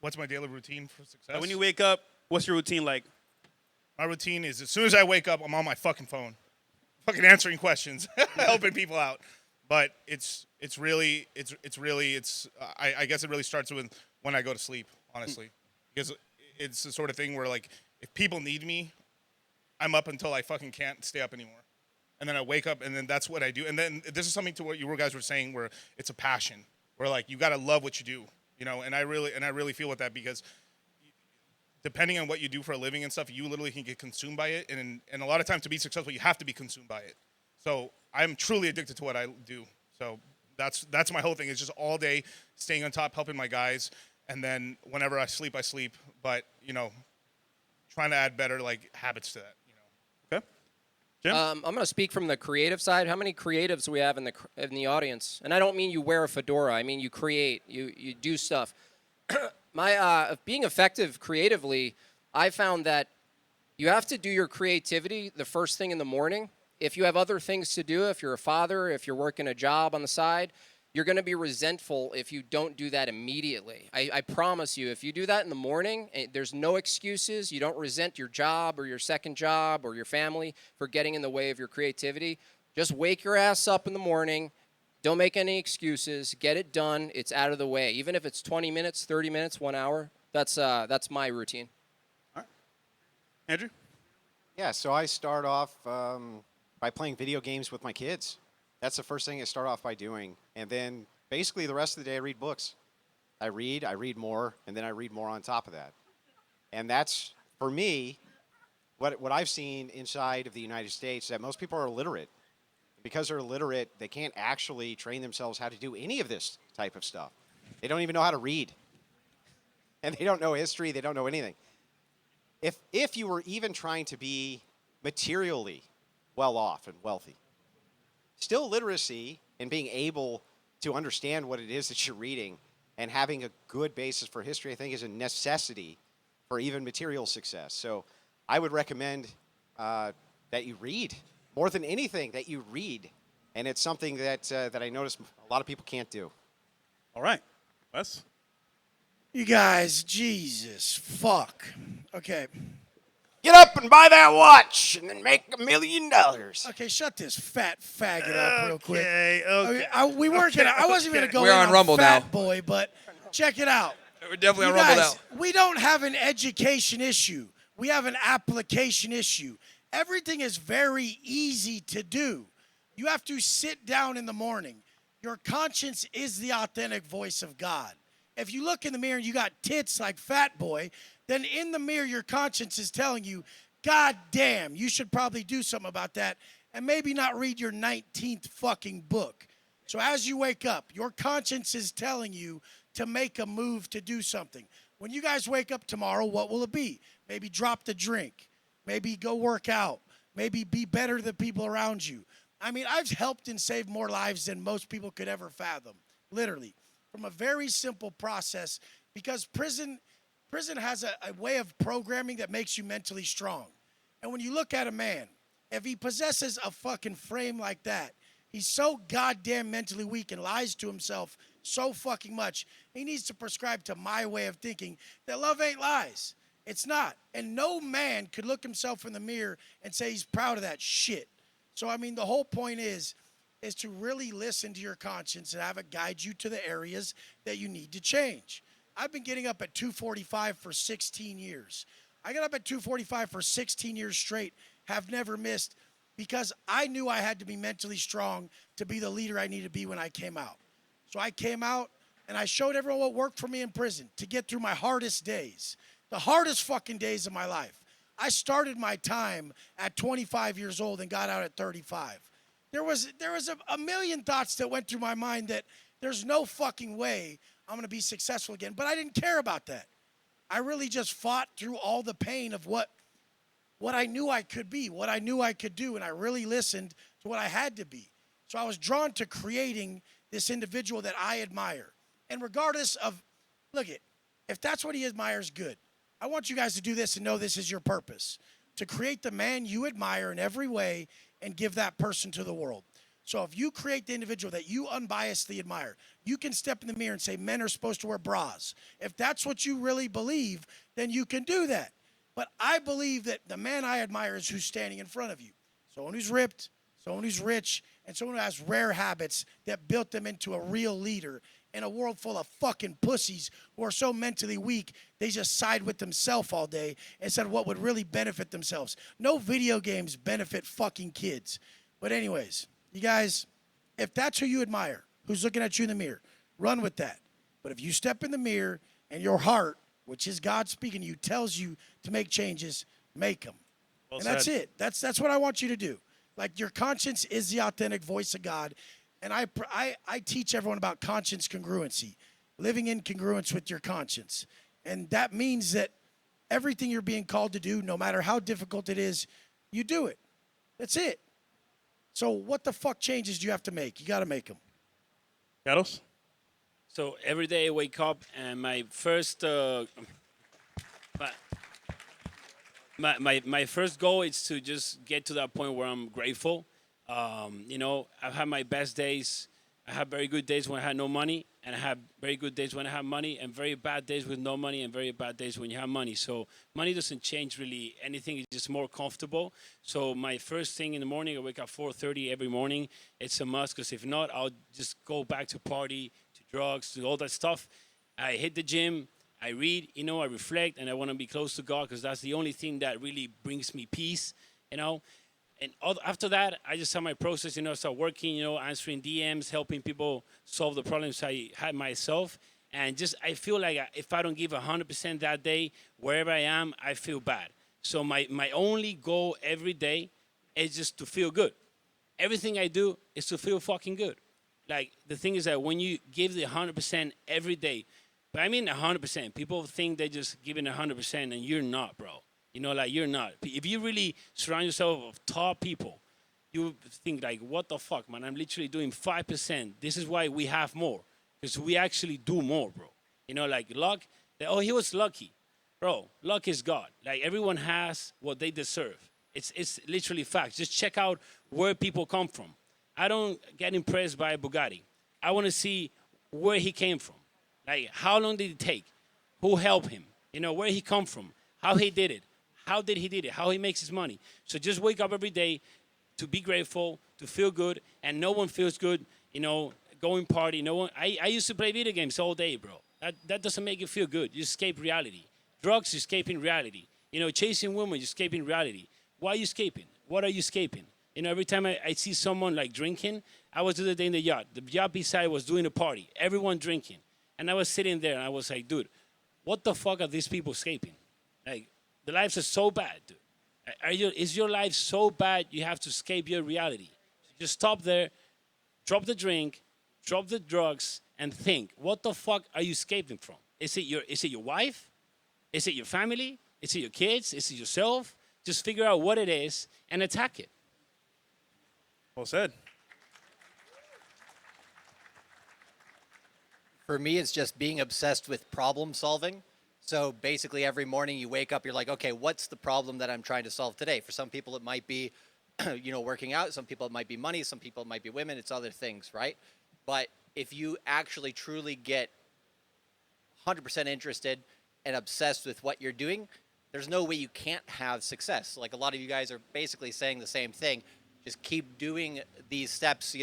What's my daily routine for success? So when you wake up, what's your routine like? My routine is as soon as I wake up, I'm on my fucking phone, fucking answering questions, helping people out. But I guess it really starts with when I go to sleep, honestly, because it's the sort of thing where like if people need me, I'm up until I fucking can't stay up anymore, and then I wake up and then that's what I do. And then this is something to what you guys were saying where it's a passion, where like you gotta love what you do, and I really feel with that because depending on what you do for a living and stuff, you literally can get consumed by it. And a lot of times to be successful, you have to be consumed by it. So I'm truly addicted to what I do. So that's my whole thing. It's just all day staying on top, helping my guys. And then whenever I sleep, I sleep. But, trying to add better like habits to that. Okay. Jim? I'm going to speak from the creative side. How many creatives we have in the audience? And I don't mean you wear a fedora. I mean you create. You do stuff. Being effective creatively, I found that you have to do your creativity the first thing in the morning. If you have other things to do, if you're a father, if you're working a job on the side, you're going to be resentful if you don't do that immediately. I promise you, if you do that in the morning, there's no excuses. You don't resent your job or your second job or your family for getting in the way of your creativity. Just wake your ass up in the morning. Don't make any excuses. Get it done. It's out of the way. Even if it's 20 minutes, 30 minutes, 1 hour, that's my routine. All right. Andrew? Yeah, so I start off by playing video games with my kids. That's the first thing I start off by doing. And then basically the rest of the day I read books. I read more, and then I read more on top of that. And that's, for me, what I've seen inside of the United States, that most people are illiterate. Because they're illiterate, they can't actually train themselves how to do any of this type of stuff. They don't even know how to read. And they don't know history. They don't know anything. If you were even trying to be materially well off and wealthy, still literacy and being able to understand what it is that you're reading and having a good basis for history, I think, is a necessity for even material success. So I would recommend that you read. More than anything, that you read. And it's something that I notice a lot of people can't do. All right. Wes? You guys, Jesus, fuck. Okay. Get up and buy that watch and then make $1 million. Okay, shut this fat faggot up real quick. Okay. We weren't gonna. I wasn't gonna go We're in on Rumble fat now. boy, but check it out. We're definitely You on Rumble guys, now. we don't have an education issue. We have an application issue. Everything is very easy to do. You have to sit down in the morning. Your conscience is the authentic voice of God. If you look in the mirror and you got tits like Fat Boy, then in the mirror your conscience is telling you, God damn, you should probably do something about that and maybe not read your 19th fucking book. So as you wake up, your conscience is telling you to make a move to do something. When you guys wake up tomorrow, what will it be? Maybe drop the drink. Maybe go work out. Maybe be better to the people around you. I mean, I've helped and saved more lives than most people could ever fathom, literally, from a very simple process, because prison has a way of programming that makes you mentally strong. And when you look at a man, if he possesses a fucking frame like that, he's so goddamn mentally weak and lies to himself so fucking much, he needs to prescribe to my way of thinking that love ain't lies. It's not. And no man could look himself in the mirror and say he's proud of that shit. So, I mean, the whole point is to really listen to your conscience and have it guide you to the areas that you need to change. I've been getting up at 2:45 for 16 years. I got up at 2:45 for 16 years straight, have never missed, because I knew I had to be mentally strong to be the leader I needed to be when I came out. So I came out and I showed everyone what worked for me in prison to get through my hardest days. The hardest fucking days of my life. I started my time at 25 years old and got out at 35. There was a million thoughts that went through my mind that there's no fucking way I'm going to be successful again. But I didn't care about that. I really just fought through all the pain of what I knew I could be, what I knew I could do, and I really listened to what I had to be. So I was drawn to creating this individual that I admire. And regardless of, look it, if that's what he admires, good. I want you guys to do this and know this is your purpose, to create the man you admire in every way and give that person to the world. So if you create the individual that you unbiasedly admire, you can step in the mirror and say men are supposed to wear bras. If that's what you really believe, then you can do that. But I believe that the man I admire is who's standing in front of you. Someone who's ripped, someone who's rich, and someone who has rare habits that built them into a real leader in a world full of fucking pussies who are so mentally weak, they just side with themselves all day instead of what would really benefit themselves. No video games benefit fucking kids. But anyways, you guys, if that's who you admire, who's looking at you in the mirror, run with that. But if you step in the mirror and your heart, which is God speaking to you, tells you to make changes, make them. Well And that's said. it. That's what I want you to do. Like, your conscience is the authentic voice of God. And I teach everyone about conscience congruency, living in congruence with your conscience. And that means that everything you're being called to do, no matter how difficult it is, you do it. That's it. So what the fuck changes do you have to make? You got to make them. Carlos? So every day I wake up and my first my first goal is to just get to that point where I'm grateful. I've had my best days. I have very good days when I had no money, and I have very good days when I have money, and very bad days with no money, and very bad days when you have money. So money doesn't change really anything. It's just more comfortable. So my first thing in the morning, I wake up 4:30 every morning. It's a must, because if not, I'll just go back to party, to drugs, to all that stuff. I hit the gym. I read, I reflect, and I want to be close to God, because that's the only thing that really brings me peace, And after that, I just have my process, start working, answering DMs, helping people solve the problems I had myself. And I feel like if I don't give 100% that day, wherever I am, I feel bad. So my only goal every day is just to feel good. Everything I do is to feel fucking good. Like, the thing is that when you give the 100% every day, but I mean 100%, people think they're just giving 100%, and you're not, bro. You're not. If you really surround yourself with top people, you think like, what the fuck, man? I'm literally doing 5%. This is why we have more, because we actually do more, bro. Like luck. He was lucky, bro. Luck is God. Like, everyone has what they deserve. It's literally facts. Just check out where people come from. I don't get impressed by Bugatti. I want to see where he came from. Like, how long did it take? Who helped him? Where he come from? How he did it? How did he did it? How he makes his money? So just wake up every day to be grateful, to feel good, and no one feels good, going party. No one. I used to play video games all day, bro. That doesn't make you feel good. You escape reality. Drugs, you're escaping reality. Chasing women, you're escaping reality. Why are you escaping? What are you escaping? Every time I see someone like drinking, I was the other day in the yacht. The yacht beside was doing a party. Everyone drinking. And I was sitting there and I was like, dude, what the fuck are these people escaping? Like, the lives are so bad, dude. Is your life so bad you have to escape your reality? So just stop there, drop the drink, drop the drugs, and think, what the fuck are you escaping from? Is it your wife? Is it your family? Is it your kids? Is it yourself? Just figure out what it is and attack it. Well said. For me, it's just being obsessed with problem solving. So basically, every morning you wake up, you're like, okay, what's the problem that I'm trying to solve today? For some people, it might be, working out. Some people, it might be money. Some people, it might be women. It's other things, right? But if you actually truly get 100% interested and obsessed with what you're doing, there's no way you can't have success. Like, a lot of you guys are basically saying the same thing. Just keep doing these steps,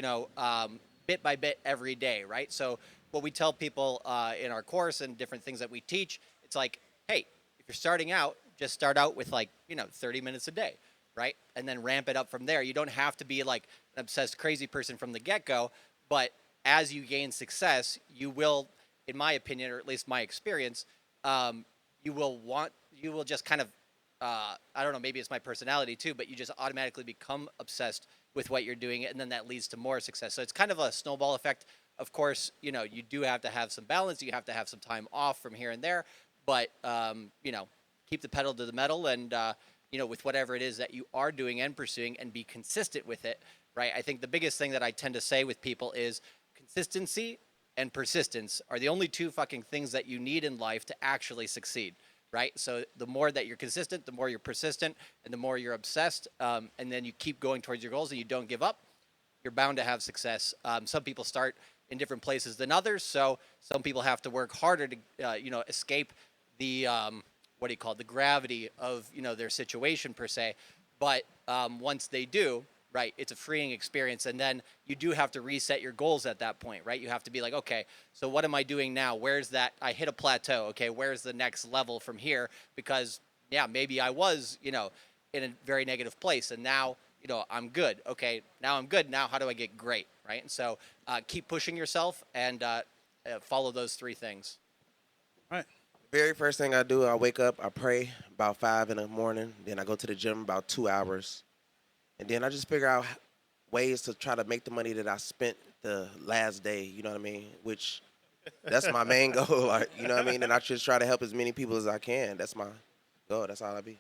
bit by bit every day, right? So what we tell people in our course and different things that we teach, it's like, hey, if you're starting out, just start out with 30 minutes a day, right? And then ramp it up from there. You don't have to be like an obsessed crazy person from the get-go, but as you gain success, you will, in my opinion, or at least my experience, you will just kind of, I don't know, maybe it's my personality too, but you just automatically become obsessed with what you're doing, and then that leads to more success. So it's kind of a snowball effect. Of course, you do have to have some balance. You have to have some time off from here and there, but, keep the pedal to the metal and, with whatever it is that you are doing and pursuing, and be consistent with it, right? I think the biggest thing that I tend to say with people is consistency and persistence are the only two fucking things that you need in life to actually succeed, right? So the more that you're consistent, the more you're persistent, and the more you're obsessed, and then you keep going towards your goals and you don't give up, you're bound to have success. Some people start in different places than others, so some people have to work harder to, escape the what do you call it, the gravity of their situation per se. But once they do, right, it's a freeing experience, and then you do have to reset your goals at that point, right? You have to be like, okay, so what am I doing now? Where's that? I hit a plateau. Okay, where's the next level from here? Because yeah, maybe I was, in a very negative place, and now, I'm good. Okay, now I'm good. Now how do I get great, right? And so keep pushing yourself and follow those three things. All right. Very first thing I do, I wake up, I pray about 5 in the morning, then I go to the gym about 2 hours, and then I just figure out ways to try to make the money that I spent the last day, you know what I mean? Which, that's my main goal, like, you know what I mean? And I just try to help as many people as I can. That's my goal. That's all I be.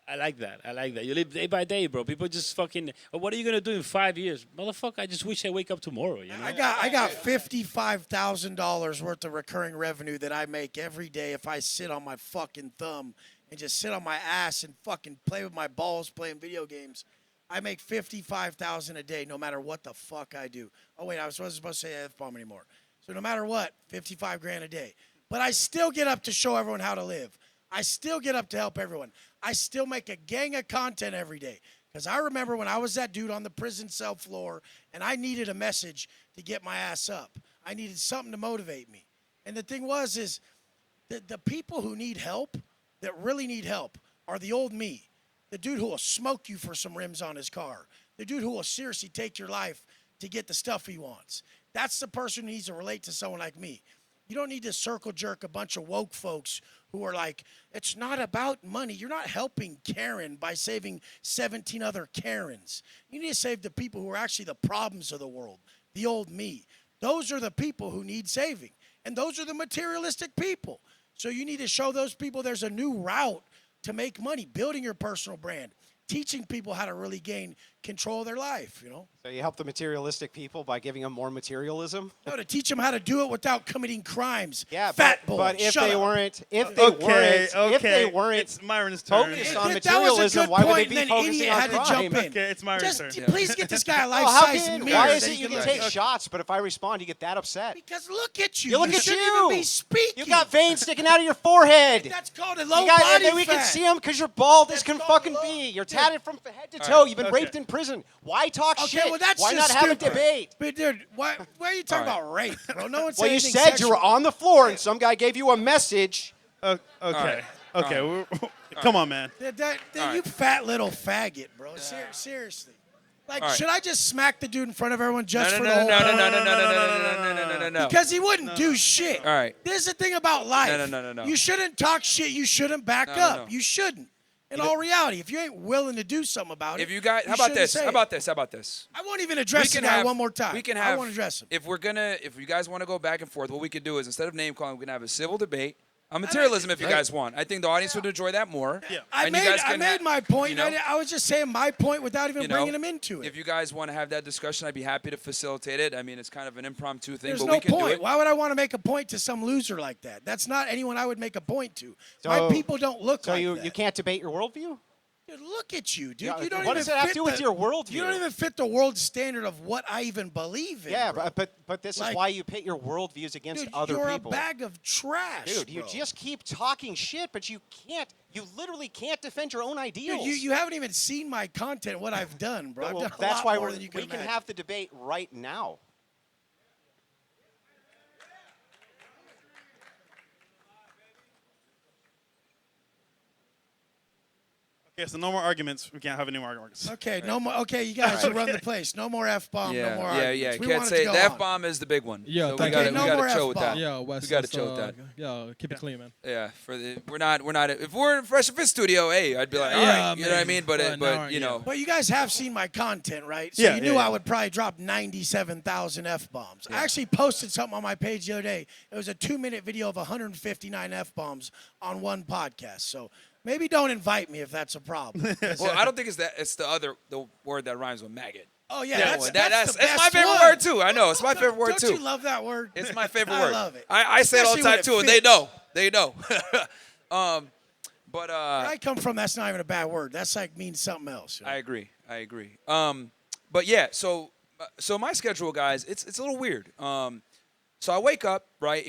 I like that. I like that. You live day by day, bro. People just fucking. Oh, what are you gonna do in 5 years, motherfucker? I just wish I wake up tomorrow. You know. I got $55,000 worth of recurring revenue that I make every day if I sit on my fucking thumb and just sit on my ass and fucking play with my balls playing video games. I make $55,000 a day no matter what the fuck I do. Oh wait, I wasn't supposed to say F-bomb anymore. So no matter what, 55 grand a day. But I still get up to show everyone how to live. I still get up to help everyone. I still make a gang of content every day. Because I remember when I was that dude on the prison cell floor and I needed a message to get my ass up. I needed something to motivate me. And the thing is the people who need help, that really need help, are the old me. The dude who will smoke you for some rims on his car. The dude who will seriously take your life to get the stuff he wants. That's the person who needs to relate to someone like me. You don't need to circle jerk a bunch of woke folks who are like, it's not about money. You're not helping Karen by saving 17 other Karens. You need to save the people who are actually the problems of the world, the old me. Those are the people who need saving. And those are the materialistic people. So you need to show those people there's a new route to make money, building your personal brand, teaching people how to really gain control of their life, So you help the materialistic people by giving them more materialism? No, to teach them how to do it without committing crimes. Yeah, Fat boy, but if shut they up. weren't, It's Myron's turn. focused on That was a materialism, good why would point, they and be then focusing idiot on had to crime? jump in. Okay, it's Myron's Just turn. please get this guy a Oh, life-size mirror. why is that it he you can can look take at. shots, but if I respond, you get that upset? Because look at you. You look at shouldn't you. even be speaking. You got veins sticking out of your forehead. That's called a low You got, body and then we fat. can see them because you're bald as That's can called fucking low- be. You're Dude. tatted from head to toe. You've been Okay. raped in prison. Why talk Okay, shit? well that's Why just not have a stupid. debate? But dude, why are you talking about rape, bro? No one said Well, you anything said sexual. you were on the floor and some guy gave you a message. Okay. Okay. Come on, man. You fat little faggot, bro. Seriously. Like, All right. should I just smack the dude in front of everyone just No, for no, the no, whole no, no, point? no, no, no, no, no, no, no, no, no, no. Because he wouldn't do shit. All right. This is the thing about life. No. You shouldn't talk shit. You shouldn't back No, no, up. no. You shouldn't. In all reality, if you ain't willing to do something about it, If you guys, how about shouldn't this? say How it. about this? How about this? I won't even address the guy one more time. We can I have. won't address him. If you guys want to go back and forth, what we could do is instead of name calling, we can have a civil debate on materialism if you guys want. I think the audience would enjoy that more. Yeah. I And you guys can made my point. you know, and I was just saying my point without even you know, bringing him into it. If you guys want to have that discussion, I'd be happy to facilitate it. I mean, it's kind of an impromptu thing, There's but no we can do point. it. Why would I want to make a point to some loser like that? That's not anyone I would make a point to. So- My people don't look So like you that. you can't debate your worldview? Dude, look at you, dude. Yeah, You don't what even does that have fit to do with the- your worldview? You don't even fit the world standard of what I even believe in. Yeah, bro. but this is Like- why you pit your worldviews against Dude, other you're people. a bag of trash, Dude, you bro. just keep talking shit, but you can't. You literally can't defend your own ideals. Dude, you haven't even seen my content, what I've done, bro. Well, I've done a that's lot why more than you can we can imagine. have the debate right now. Okay, so no more arguments. We can't have any more arguments. Okay, no more. Okay, you guys should run the place. No more F-bomb, no more Yeah. arguments. We Can't want it say to go the on. F-bomb is the big one. Yeah, so we thank gotta, you. No we gotta more chill with that. F-bomb. Yeah, Wes. We gotta let's, chill with that. Yeah, keep it clean, man. Yeah, we're not. If we're in Fresh Fit Studio, hey, I'd be like, all Yeah, right, you know what I mean? But man. but you know, But you guys have seen my content, right? So Yeah, you knew yeah. I would probably drop 97,000 F-bombs. I actually posted something on my page the other day. It was a 2-minute video of 159 F-bombs on one podcast. So maybe don't invite me if that's a problem. well, I don't think it's that. It's the word that rhymes with maggot. Oh, yeah, That that's, one. that's the It's my best favorite one. word too. I know it's my favorite word Don't too. you love that word? It's my favorite I word. love it. I say it all the Especially time when it too, and they fits. know. They know. But Where I come from, that's not even a bad word. That's like means something else. You know? I agree. But yeah, so so my schedule, guys, it's a little weird. So I wake up, right?